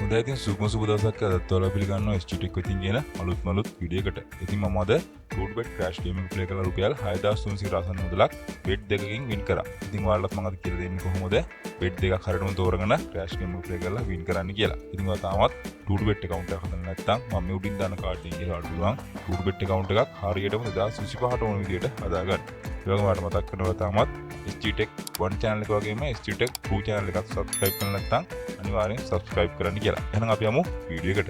හොඳයි ඉතින් සුබ දවසක් අදත් ඔයාලා පිළිගන්නවා SG Tech වෙතින් කියන අලුත් වීඩියෝ එකට. ඉතින් මම අද ටූට්බෙට් ක්‍රෑෂ් ගේම් එක ප්ලේ කරලා රුපියල් 6300කට ආසන්න මුදලක් බෙට් දෙකකින් වින් කරා. ඉතින් ඔයාලට මම අද කියලා දෙන්නේ කොහොමද බෙට් දෙකක් හරියටම තෝරගෙන ක්‍රෑෂ් ගේම් එක ප්ලේ කරලා වින් කරන්න කියලා. ඉතින් ඔයා තාමත් ටූට්බෙට් account එකක් හදන්න නැත්නම් මම මේ උඩින් දාන කාඩ් එකෙන් ගිහලා බලන්න පුළුවන්. ටූට්බෙට් account එකක් හරියටම 2025ට ඕන විදියට හදාගන්න. ඒ වගේම මට මතක් කරනවා තාමත් SG Tech 1 channel එක වගේම SG Tech 2 channel එකත් subscribe කරලා නැත්නම් අනිවාර්යෙන් subscribe කරන්න කියලා. එහෙනම් අපි යමු වීඩියෝ එකට.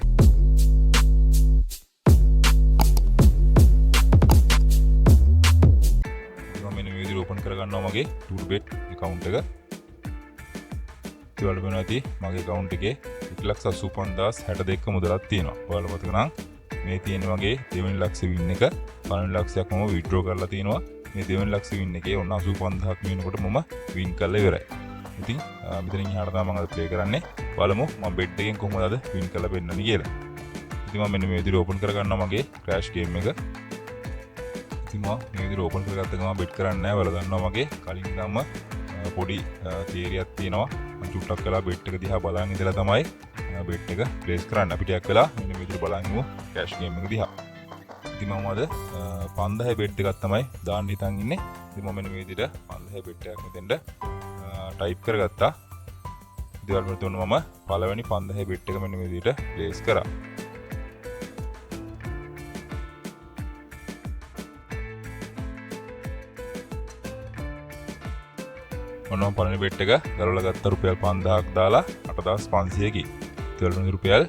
මම මෙන්න මේ විදිහට open කරගන්නවා මගේ ටූට්බෙට් account එක. ඒවල වෙනවා ඇති මගේ account එකේ 1,85,062 මුදලක් තියෙනවා. ඔයාලා මතක නම් මේ තියෙන මගේ දෙවෙනි ලක්ෂ වින් එක පළවෙනි ලක්ෂයක් මම withdraw කරලා තියෙනවා. මේ දෙවෙනි ලක්ෂ වින් එකේ ඔන්න 85,000ක් වෙනකොට මම වින් කරලා ඉවරයි. ඉතින් මෙතනින් එහාට තමයි මම අද ප්ලේ කරන්නේ. බලමු මම බෙට් එකෙන් කොහොමද අද වින් කරලා පෙන්නන්නේ කියලා. ඉතින් මම මෙන්න මේ විදිහට ඕපන් කරගන්නවා මගේ ක්‍රෑෂ් ගේම් එක. ඉතින් මම මේ විදිහට ඕපන් කරගත්ත ගමන් බෙට් කරන්නේ නැහැ. ඔයාලා දන්නවා මගේ කලින් ඉඳන්ම පොඩි තියරියක් තියෙනවා. මම චුට්ටක් වෙලා බෙට් එක දිහා බලන් ඉඳලා තමයි බෙට් එක ප්ලේස් කරන්න. අපි ටිකක් වෙලා මෙන්න මේ විදිහට බලන් ඉමු ක්‍රෑෂ් ගේම් එක දිහා. ඉතින් මම අද 5000 බෙට් එකක් තමයි දාන්න හිතන් ඉන්නේ. ඉතින් මම මෙන්න මේ විදිහට 5000 බෙට් එකක් මෙතෙන්ට ටයිප් කරගත්තා. ඉතින් වලට තුන මම පළවෙනි 5000 බෙට් එක මෙන්න මේ විදිහට ප්ලේස් කරා. ඔන්න පළවෙනි බෙට් එක ගලවලා ගත්ත රුපියල් 5000ක් දාලා 8500කින්. ඉතින් වලට රුපියල්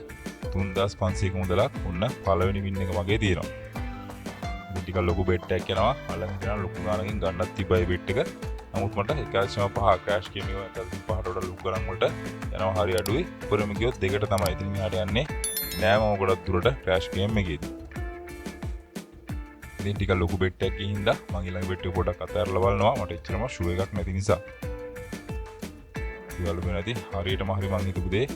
3500ක මුදලක් ඔන්න පළවෙනි වින් එක මගේ තියෙනවා. ඉතින් ටිකක් ලොකු බෙට් එකක් යනවා. අල්ලන් ගන්න ලොකු ගානකින් ගන්නත් තිබයි බෙට් එක. නමුත් මට 1.5 ක්‍රෑෂ් ගේම් එක 1.5ට වඩා ලොකු ගණන් වලට යනවා හරි අඩුයි. උඩරම ගියොත් දෙකට තමයි. ඉතින් මෙහාට යන්නේ නෑ මම ගොඩක් දුරට ක්‍රෑෂ් ගේම් එකේදී. ඉතින් ටිකක් ලොකු බෙට් එකක් ගිහින්දා මම ඊළඟ බෙට් එක පොඩක් අතහැරලා බලනවා. මට එච්චරම ෂුවර් එකක් නැති නිසා. ඉතින් වල නැති හරියටම හරි මං හිතපු දේ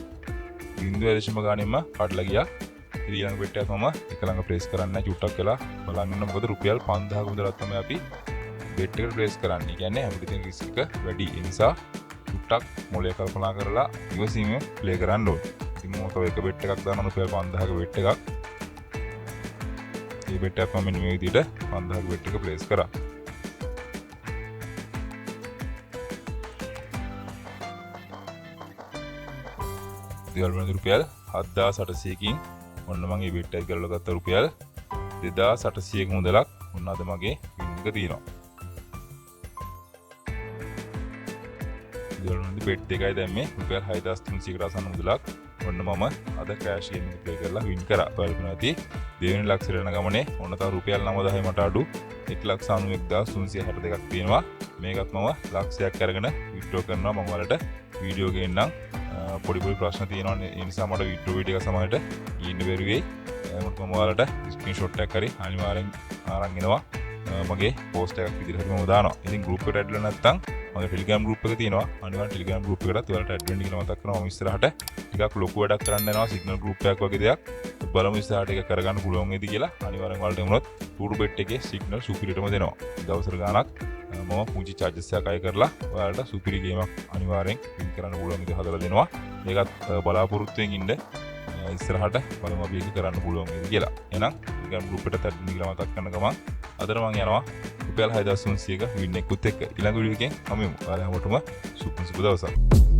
බිඳුව දශම ගානෙම කඩලා ගියා. ඉතින් ඊළඟ බෙට් එක මම එක ළඟ ප්‍රෙස් කරන්න චුට්ටක් වෙලා බලන්න ඉන්න. මොකද රුපියල් 5000ක මුදලක් තමයි අපි බෙට් එකට ප්ලේස් කරන්න. ඒ කියන්නේ අපිට තියෙන රිස්ක් එක වැඩි. ඒ නිසා චුට්ටක් මොලේ කල්පනා කරලා ඉවසීමෙන් ප්ලේ කරන්න ඕනේ. ඉතින් මම තව එක බෙට් එකක් දානවා රුපියල් 5000ක බෙට් එකක්. මේ බෙට් එක මම මේ විදිහට 5000ක බෙට් එක ප්ලේස් කරා. ඉතින් රුපියල් 7800කින් ඔන්න මම මේ බෙට් එක ගලවලා ගත්ත රුපියල් 2800ක මුදලක් ඔන්න අද මගේ වින් එක තියෙනවා. බෙට් දෙකයි දැම්මේ රුපියල් 6300කට ආසන්න මුදලක් ඔන්න මම අද ක්‍රෑෂ් ගේම් එක ප්ලේ කරලා වින් කරා. බලන්න ඇති දෙවෙනි ලක්ෂයට යන ගමනේ ඔන්න තව රුපියල් 9000 මට අඩු 1,91,362ක් තියෙනවා. මේකත් මම ලක්ෂයක් අරගෙන විඩ්‍රෝ කරනවා. මම වලට වීඩියෝ ගේන්නම්. පොඩි ප්‍රශ්න තියෙනවා. ඒ නිසා මට වීඩියෝ එක සමහරට ගින්න බැරි වෙයි. මම ඔයාලට ස්ක්‍රීන්ෂොට් එකක් හරි අනිවාර්යෙන් අරන් එනවා. මගේ පෝස්ට් එකක් විදිහට මම දානවා. ඉතින් ගෲප් එකට ඇඩ් වෙලා නැත්නම් මගේ ටෙලිග්‍රෑම් ගෲප් එක තියෙනවා. අනිවාර්යෙන් ටෙලිග්‍රෑම් ගෲප් එකටත් ඔයාලට ඇඩ් වෙන්න කියලා මතක් කරනවා. මම ඉස්සරහට ටිකක් ලොකු වැඩක් කරන්න යනවා. සිග්නල් ගෲප් එකක් වගේ දෙයක්. බලමු ඉස්සරහට ඒක කරගන්න පුළුවන් වේද කියලා. අනිවාර්යෙන් ඔයාලට එමුනොත් ටූට්බෙට් එකේ සිග්නල් සුපිරියටම දෙනවා. දවසට ගාණක් මම පුංචි චාර්ජස් එකක් අය කරලා ඔයාලට සුපිරි ගේමක් අනිවාර්යෙන් වින් කරන්න පුළුවන් විදිහට හදලා දෙනවා. ඒකත් බලාපොරොත්තුෙන් ඉන්න ඉස්සරහට බලමු අපි ඒක කරන්න පුළුවන් වේද කියලා. එහෙනම් ටෙලිග්‍රෑම් ගෲප් එකට ඇඩ් වෙන්න කියලා මතක් කරන ගමන් අදට මම යනවා රුපියල් 6300ක වින් එකකුත් එක්ක. ඊළඟ වීඩියෝ එකෙන් හමු වෙමු. ඔයාලා හැමෝටම සුබ දවසක්.